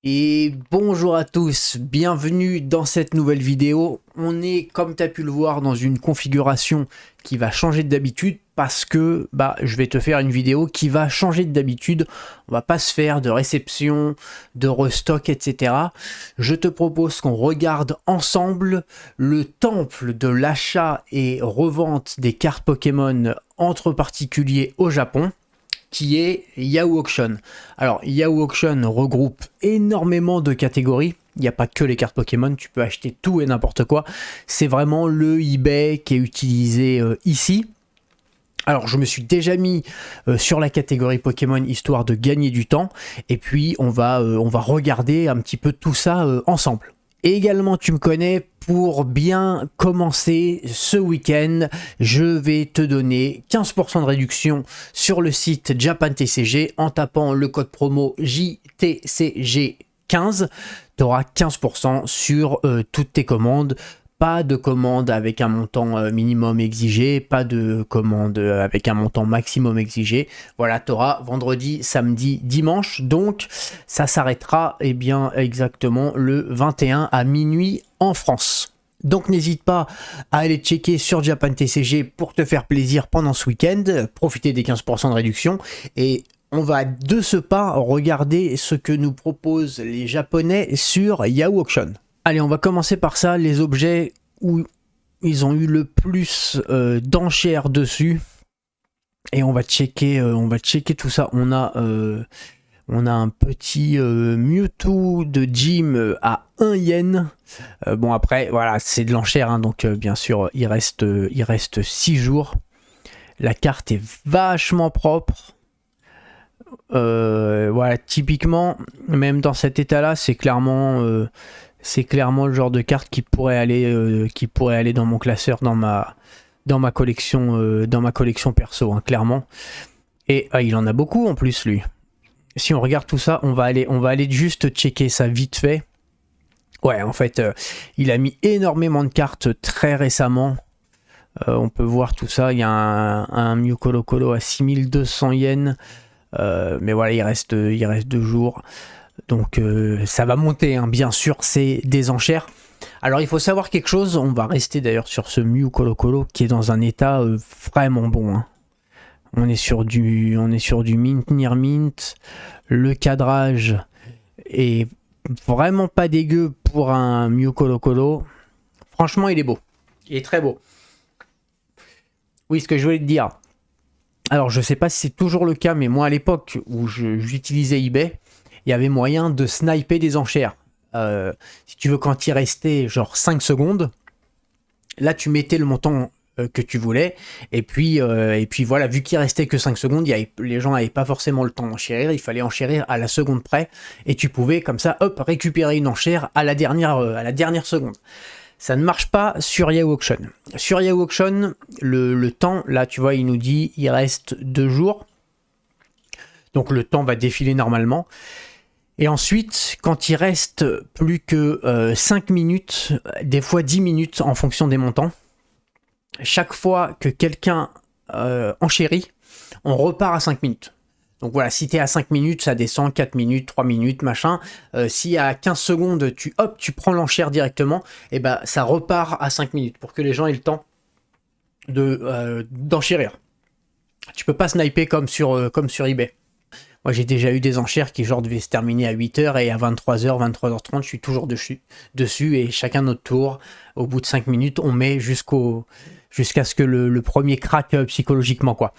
Et bonjour à tous, bienvenue dans cette nouvelle vidéo. On est, comme tu as pu le voir, dans une configuration qui va changer d'habitude parce que je vais te faire une vidéo qui va changer d'habitude. On va pas se faire de réception, de restock, etc. Je te propose qu'on regarde ensemble le temple de l'achat et revente des cartes Pokémon entre particuliers au Japon, qui est Yahoo Auction. Alors Yahoo Auction regroupe énormément de catégories. Il n'y a pas que les cartes Pokémon, tu peux acheter tout et n'importe quoi. C'est vraiment le eBay qui est utilisé ici. Alors je me suis déjà mis sur la catégorie Pokémon histoire de gagner du temps. Et puis on va regarder un petit peu tout ça ensemble. Et également, tu me connais, pour bien commencer ce week-end, je vais te donner 15% de réduction sur le site Japan TCG en tapant le code promo JTCG15. Tu auras 15% sur toutes tes commandes. Pas de commande avec un montant minimum exigé, pas de commande avec un montant maximum exigé. Voilà, tu auras vendredi, samedi, dimanche. Donc, ça s'arrêtera exactement le 21 à minuit en France. Donc, n'hésite pas à aller checker sur Japan TCG pour te faire plaisir pendant ce week-end, profiter des 15% de réduction et on va de ce pas regarder ce que nous proposent les Japonais sur Yahoo Auction. Allez, on va commencer par ça, les objets où ils ont eu le plus d'enchères dessus. Et on va checker tout ça. On a un petit Mewtwo de gym à 1 yen. Bon après, voilà, c'est de l'enchère, hein, donc bien sûr, il reste 6 jours. La carte est vachement propre. Voilà, typiquement, même dans cet état-là, c'est clairement le genre de carte qui pourrait aller dans mon classeur, dans ma collection perso, hein, clairement. Et il en a beaucoup en plus, lui. Si on regarde tout ça, on va aller juste checker ça vite fait. Ouais, en fait, il a mis énormément de cartes très récemment. On peut voir tout ça. Il y a un Mew Colo Colo à 6200 yens. Mais voilà, il reste 2 jours. Donc ça va monter, hein. Bien sûr, c'est des enchères. Alors il faut savoir quelque chose, on va rester d'ailleurs sur ce Mew Colo Colo qui est dans un état vraiment bon, hein. On est sur du mint near mint. Le cadrage est vraiment pas dégueu pour un Mew Colo Colo. Franchement, il est beau. Il est très beau. Oui, ce que je voulais te dire. Alors, je sais pas si c'est toujours le cas, mais moi, à l'époque où j'utilisais eBay, il y avait moyen de sniper des enchères. Si tu veux, quand il restait genre 5 secondes, là, tu mettais le montant que tu voulais, et puis voilà, vu qu'il restait que 5 secondes, les gens n'avaient pas forcément le temps d'enchérir, il fallait enchérir à la seconde près, et tu pouvais comme ça, hop, récupérer une enchère à la dernière seconde. Ça ne marche pas sur Yahoo Auction. Sur Yahoo Auction, le temps, là tu vois, il nous dit il reste 2 jours. Donc le temps va défiler normalement. Et ensuite, quand il reste plus que 5 minutes, des fois 10 minutes en fonction des montants, chaque fois que quelqu'un enchérit, on repart à 5 minutes. Donc voilà, si tu es à 5 minutes, ça descend 4 minutes, 3 minutes, machin. Si à 15 secondes, tu prends l'enchère directement, et ça repart à 5 minutes pour que les gens aient le temps d'enchérir. Tu peux pas sniper comme sur eBay. Moi, j'ai déjà eu des enchères qui devaient se terminer à 8h et à 23h, 23h30, je suis toujours dessus et chacun notre tour. Au bout de 5 minutes, on met jusqu'à ce que le premier craque psychologiquement, quoi.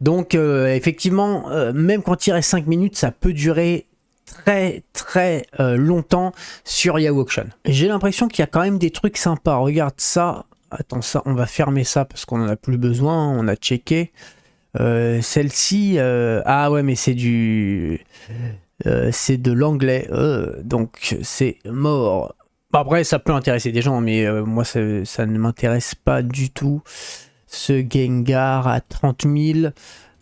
Donc effectivement, même quand il reste 5 minutes, ça peut durer très très longtemps sur Yahoo Auction. J'ai l'impression qu'il y a quand même des trucs sympas. Regarde ça. Attends, ça, on va fermer ça parce qu'on en a plus besoin. On a checké. Celle-ci, ah ouais, mais c'est de l'anglais. Donc c'est mort. Après, ça peut intéresser des gens, mais moi, ça ne m'intéresse pas du tout. Ce Gengar à 30 000,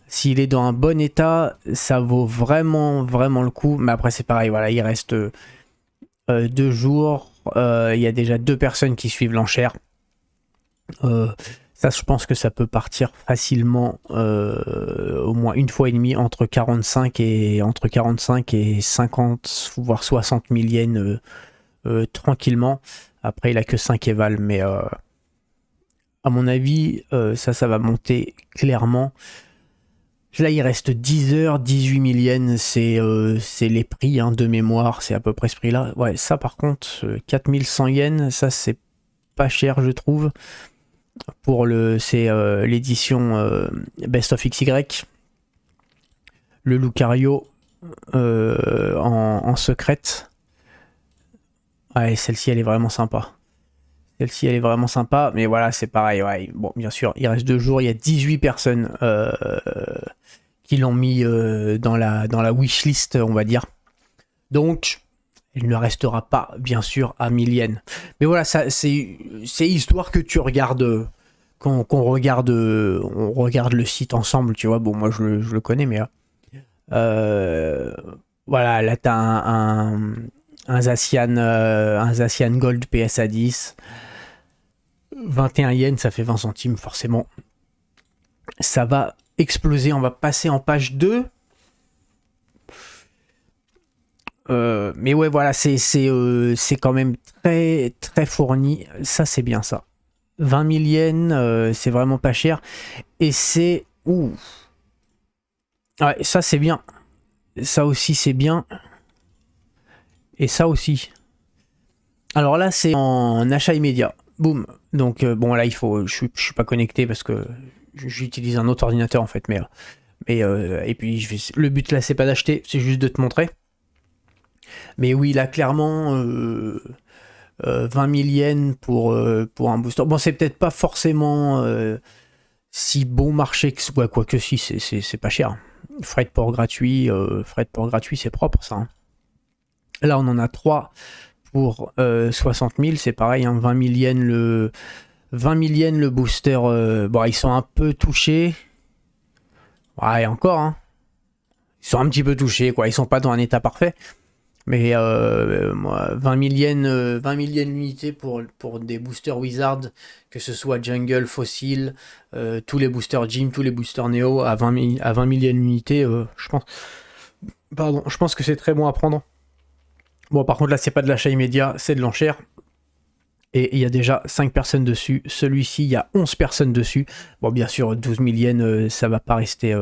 s'il est dans un bon état, ça vaut vraiment, vraiment le coup. Mais après, c'est pareil, voilà, il reste 2 jours. Il y a déjà 2 personnes qui suivent l'enchère. Ça Ça, je pense que ça peut partir facilement au moins une fois et demie entre 45 et 50, voire 60 000 yens tranquillement. Après, il a que 5 évals, mais à mon avis, ça va monter clairement. Là, il reste 10 heures, 18 000 yens, c'est les prix hein, de mémoire, c'est à peu près ce prix-là. Ouais, ça par contre, 4100 yens, ça c'est pas cher, je trouve. Pour l'édition Best of XY. Le Lucario en secrète. Ouais, celle-ci, elle est vraiment sympa. Celle-ci, elle est vraiment sympa, mais voilà, c'est pareil. Ouais. Bon, bien sûr, il reste 2 jours, il y a 18 personnes qui l'ont mis dans la wishlist, on va dire. Donc, il ne restera pas, bien sûr, à 1000 yens. Mais voilà, c'est histoire que tu regardes, qu'on regarde, on regarde le site ensemble, tu vois. Bon, moi, je le connais, mais voilà, là, tu as un Zacian Gold PSA 10. 21 yens, ça fait 20 centimes, forcément. Ça va exploser. On va passer en page 2. Mais ouais, voilà, c'est quand même très, très fourni. Ça, c'est bien, ça. 20 000 yens, c'est vraiment pas cher. Et c'est... Ouh. Ouais, ça, c'est bien. Ça aussi, c'est bien. Et ça aussi. Alors là, c'est en achat immédiat. Boum. Donc, bon, là, il faut... Je suis pas connecté parce que j'utilise un autre ordinateur, en fait. Et puis, le but, là, c'est pas d'acheter. C'est juste de te montrer. Mais oui, là, clairement... 20 000 yens pour un booster. Bon, c'est peut-être pas forcément si bon marché que ouais, quoi que si, c'est pas cher. Frais de port gratuit, c'est propre ça. Hein. Là, on en a 3 pour 60 000, c'est pareil, hein, 20 000 yens le booster. Bon, ils sont un peu touchés. Ouais, encore, hein. Ils sont un petit peu touchés, quoi. Ils sont pas dans un état parfait. Mais 20 000 yens, 20 000 yens l'unité pour des boosters Wizard, que ce soit Jungle, Fossil, tous les boosters Gym, tous les boosters Neo, à 20 000 yens l'unité, je pense que c'est très bon à prendre. Bon, par contre, là, c'est pas de l'achat immédiat, c'est de l'enchère. Et il y a déjà 5 personnes dessus. Celui-ci, il y a 11 personnes dessus. Bon, bien sûr, 12 000 yens, ça va pas rester,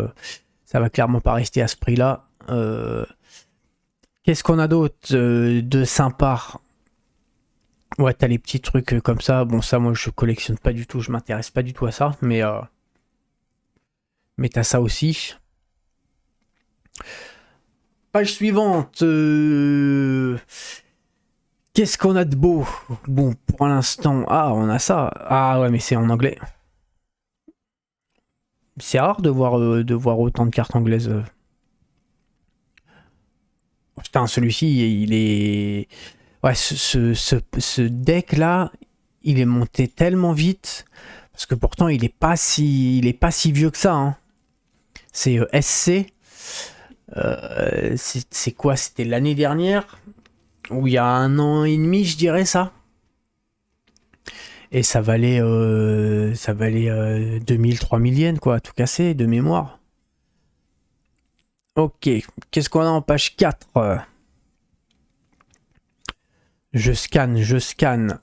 ça va clairement pas rester à ce prix-là. Qu'est-ce qu'on a d'autre de sympa? Ouais, t'as les petits trucs comme ça. Bon, ça, moi, je collectionne pas du tout. Je m'intéresse pas du tout à ça. Mais t'as ça aussi. Page suivante. Qu'est-ce qu'on a de beau? Bon, pour l'instant... Ah, on a ça. Ah ouais, mais c'est en anglais. C'est rare de voir autant de cartes anglaises. Putain, celui-ci, il est... Ouais, ce deck-là, il est monté tellement vite, parce que pourtant, il est pas si vieux que ça. Hein. C'est SC. C'est quoi? C'était l'année dernière? Ou il y a 1 an et demi, je dirais ça. Et ça valait 2000, 3000 yens, quoi, tout cassé, de mémoire. Ok, qu'est-ce qu'on a en page 4? Je scanne.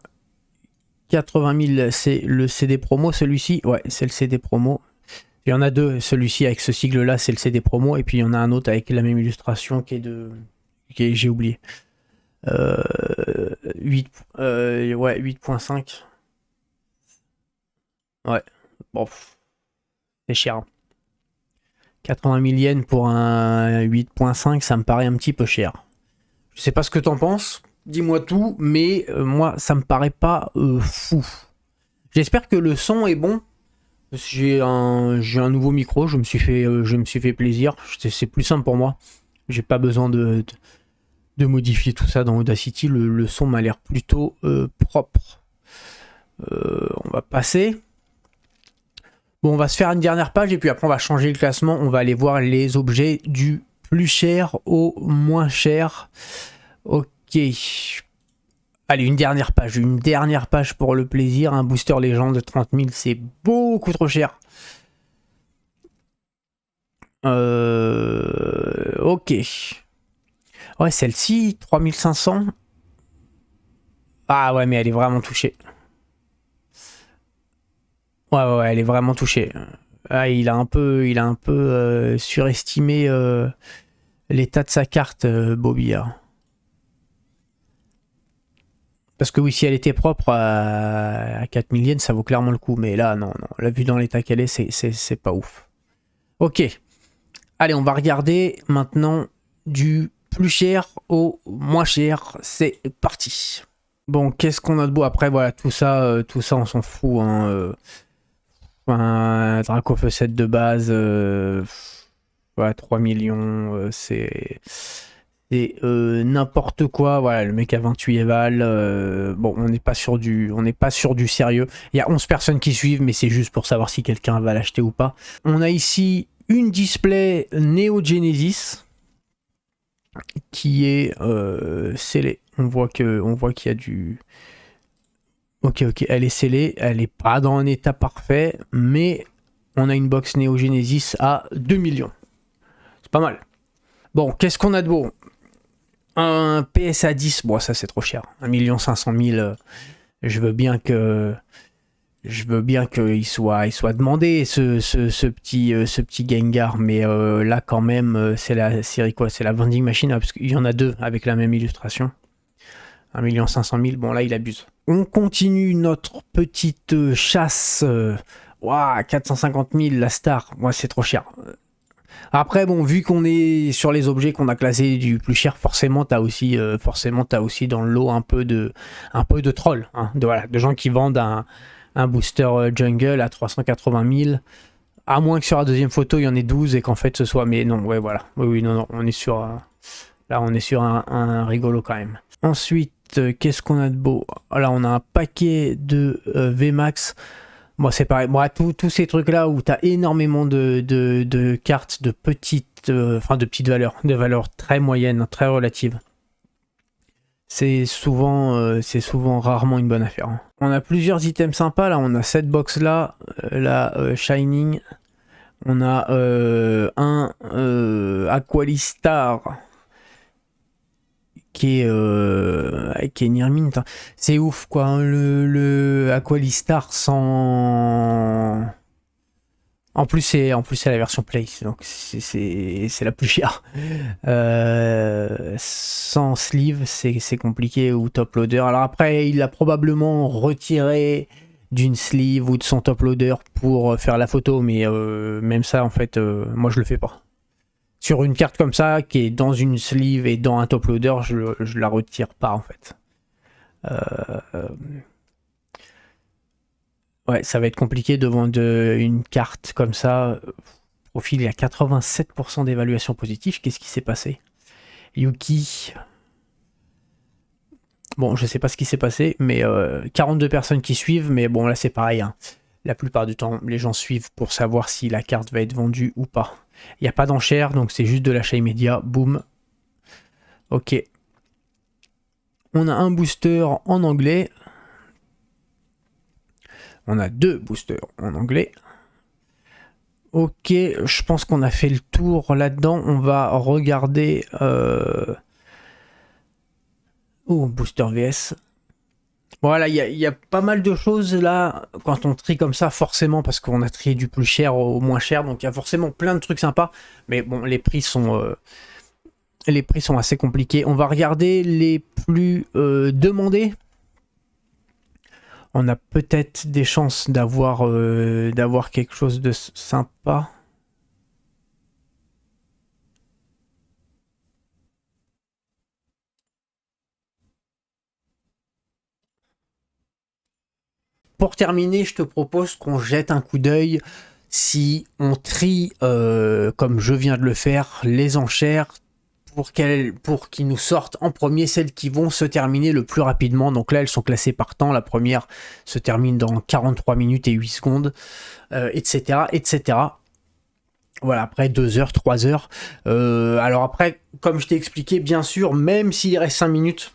80 000, c'est le CD promo, celui-ci. Ouais, c'est le CD promo. Il y en a 2. Celui-ci avec ce sigle-là, c'est le CD promo. Et puis il y en a un autre avec la même illustration qui est j'ai oublié. 8.5. Ouais, bon, c'est cher. Hein. 80 000 yens pour un 8.5, ça me paraît un petit peu cher. Je sais pas ce que t'en penses. Dis-moi tout, mais moi, ça me paraît pas fou. J'espère que le son est bon. J'ai un nouveau micro, je me suis fait plaisir. C'est plus simple pour moi. J'ai pas besoin de modifier tout ça dans Audacity. Le son m'a l'air plutôt propre. On va passer. Bon, on va se faire une dernière page et puis après on va changer le classement. On va aller voir les objets du plus cher au moins cher. Ok. Allez, une dernière page pour le plaisir. Un booster légende de 30 000, c'est beaucoup trop cher. Ok. Ouais, celle-ci, 3500. Ah ouais, mais elle est vraiment touchée. Ouais, elle est vraiment touchée. Ah, il a un peu surestimé l'état de sa carte, Bobby. Parce que oui, si elle était propre à 4000 yens, ça vaut clairement le coup. Mais là, non. La vue dans l'état qu'elle est, c'est pas ouf. Ok. Allez, on va regarder maintenant du plus cher au moins cher. C'est parti. Bon, qu'est-ce qu'on a de beau après? Voilà, tout ça, on s'en fout. Hein, un Draco Feu de base, voilà, 3 millions, c'est n'importe quoi. Voilà, le mec a 28 éval. Bon, on n'est pas sur du sérieux. Il y a 11 personnes qui suivent, mais c'est juste pour savoir si quelqu'un va l'acheter ou pas. On a ici une display Neo Genesis qui est scellée. On voit qu'il y a du... Ok, elle est scellée, elle n'est pas dans un état parfait, mais on a une box Neo Genesis à 2 millions. C'est pas mal. Bon, qu'est-ce qu'on a de beau? Un PSA 10, bon ça c'est trop cher. 1 500 000, je veux bien qu'il soit demandé ce petit Gengar, mais là quand même c'est la série quoi? C'est la vending machine, parce qu'il y en a deux avec la même illustration. 1 500 000, bon là il abuse. On continue notre petite chasse. Waouh, 450 000 la star. Moi c'est trop cher. Après bon, vu qu'on est sur les objets qu'on a classés du plus cher, forcément t'as aussi dans le lot un peu de trolls, hein, de gens qui vendent un booster jungle à 380 000. À moins que sur la deuxième photo il y en ait 12 et qu'en fait ce soit. Mais non, ouais voilà. Oui, non, on est sur. Là on est sur un rigolo quand même. Ensuite, qu'est-ce qu'on a de beau? Là, on a un paquet de VMAX. Moi, c'est pareil. Moi, tous ces trucs-là où tu as énormément de cartes de petites valeurs, de valeurs très moyennes, très relatives. C'est souvent rarement une bonne affaire. Hein. On a plusieurs items sympas. Là, on a cette box-là, la Shining. On a un Aqualistar qui est Nirmint. C'est ouf quoi, hein, le Aqualistar sans. En plus c'est la version Play, donc c'est la plus chère. Sans sleeve c'est compliqué, ou top loader. Alors après il l'a probablement retiré d'une sleeve ou de son top loader pour faire la photo, mais même ça en fait moi je le fais pas. Sur une carte comme ça, qui est dans une sleeve et dans un top loader, je la retire pas en fait. Ouais, ça va être compliqué de vendre une carte comme ça. Profil, il y a 87% d'évaluation positive. Qu'est-ce qui s'est passé? Yuki. Bon, je sais pas ce qui s'est passé, mais 42 personnes qui suivent, mais bon, là c'est pareil. Hein. La plupart du temps, les gens suivent pour savoir si la carte va être vendue ou pas. Il n'y a pas d'enchère, donc c'est juste de l'achat immédiat. Boum. Ok. On a un booster en anglais. On a deux boosters en anglais. Ok, je pense qu'on a fait le tour là-dedans. On va regarder... Oh, booster VS. Voilà, il y a pas mal de choses là, quand on trie comme ça, forcément, parce qu'on a trié du plus cher au moins cher, donc il y a forcément plein de trucs sympas, mais bon, les prix sont assez compliqués. On va regarder les plus demandés. On a peut-être des chances d'avoir quelque chose de sympa. Pour terminer, je te propose qu'on jette un coup d'œil si on trie, comme je viens de le faire, les enchères pour qu'ils nous sortent en premier celles qui vont se terminer le plus rapidement. Donc là, elles sont classées par temps. La première se termine dans 43 minutes et 8 secondes, etc., etc. Voilà, après 2 heures, 3 heures. Alors après, comme je t'ai expliqué, bien sûr, même s'il reste 5 minutes,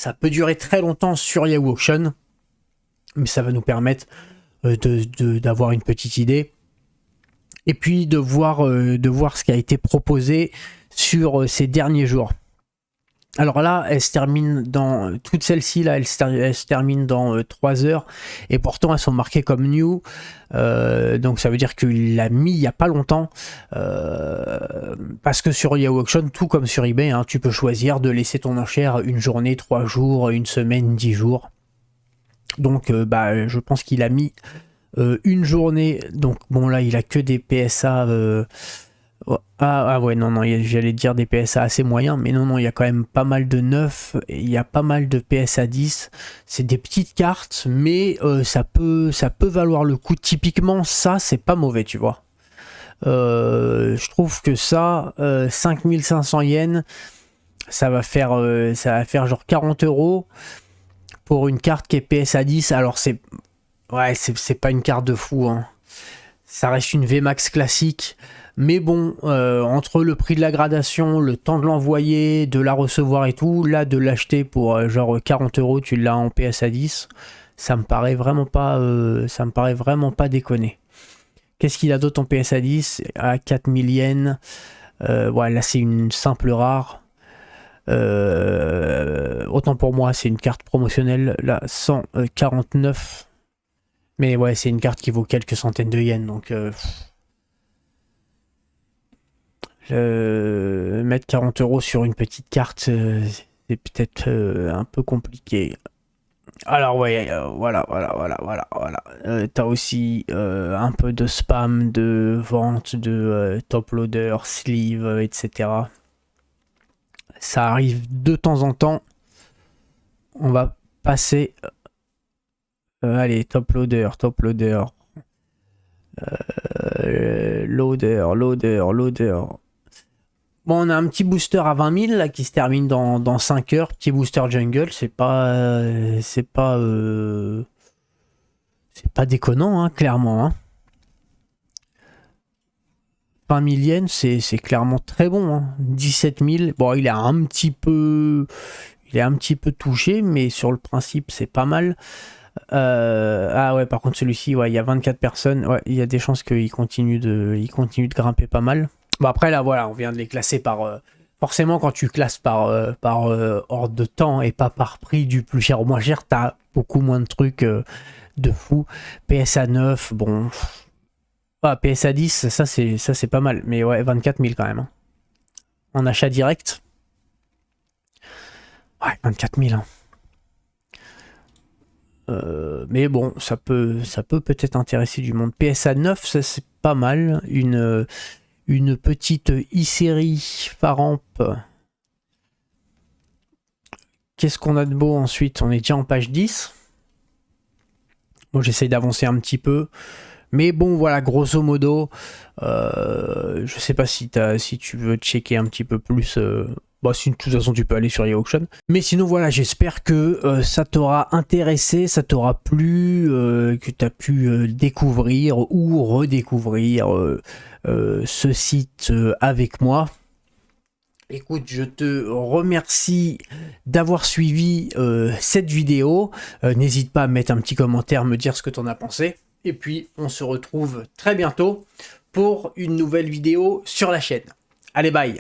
Ça peut durer très longtemps sur Yahoo Auction, mais ça va nous permettre d'avoir une petite idée. Et puis de voir ce qui a été proposé sur ces derniers jours. Alors là, elle se termine dans... Toutes celles-ci, là, elles se terminent dans 3 heures. Et pourtant, elles sont marquées comme new. Donc ça veut dire qu'il l'a mis il n'y a pas longtemps. Parce que sur Yahoo Auction, tout comme sur eBay, hein, tu peux choisir de laisser ton enchère une journée, 3 jours, une semaine, 10 jours. Donc je pense qu'il a mis une journée. Donc bon, là, il a que des PSA... ouais, non, j'allais dire des PSA assez moyens, mais non, il y a quand même pas mal de 9, il y a pas mal de PSA 10, c'est des petites cartes, mais ça peut valoir le coup. Typiquement, ça, c'est pas mauvais, tu vois. Je trouve que ça, 5500 yens, ça va faire genre 40 € pour une carte qui est PSA 10, alors c'est pas une carte de fou, hein. Ça reste une VMAX classique. Mais bon, entre le prix de la gradation, le temps de l'envoyer, de la recevoir et tout, là de l'acheter pour genre 40 €, tu l'as en PSA 10, ça me paraît vraiment pas déconné. Qu'est-ce qu'il a d'autre en PSA 10 à 4000 yens? Ouais, là c'est une simple rare. Autant pour moi, c'est une carte promotionnelle, là 149. Mais ouais, c'est une carte qui vaut quelques centaines de yens, donc... mettre 40 € sur une petite carte, c'est peut-être un peu compliqué. Alors ouais, voilà. T'as aussi un peu de spam, de vente, de top loader, sleeve, etc. Ça arrive de temps en temps. On va passer... allez, top loader. Loader. Bon, on a un petit booster à 20 000 là, qui se termine dans 5 heures. Petit booster jungle, c'est pas déconnant, hein, clairement. Hein. 20 000 yens, c'est clairement très bon. Hein. 17 000, bon, il est un petit peu touché, mais sur le principe, c'est pas mal. Ah ouais, par contre, celui-ci, ouais, il y a 24 personnes. Ouais, il y a des chances qu'il continue de grimper pas mal. Bon, après, là, voilà, on vient de les classer par... forcément, quand tu classes par ordre de temps et pas par prix du plus cher au moins cher, t'as beaucoup moins de trucs de fou. PSA 9, bon... Ah, PSA 10, ça c'est pas mal. Mais ouais, 24 000 quand même. Hein. En achat direct. Ouais, 24 000. Hein. Mais bon, ça peut peut-être intéresser du monde. PSA 9, ça c'est pas mal. Une petite e-série Faramp. Qu'est-ce qu'on a de beau ensuite? On est déjà en page 10. Bon, j'essaye d'avancer un petit peu. Mais bon, voilà, grosso modo, je sais pas si tu veux checker un petit peu plus... Bon, si, de toute façon, tu peux aller sur Yahoo Auction. Mais sinon, voilà, j'espère que ça t'aura intéressé, ça t'aura plu, que tu as pu découvrir ou redécouvrir ce site avec moi. Écoute, je te remercie d'avoir suivi cette vidéo. N'hésite pas à mettre un petit commentaire, me dire ce que tu en as pensé. Et puis, on se retrouve très bientôt pour une nouvelle vidéo sur la chaîne. Allez, bye!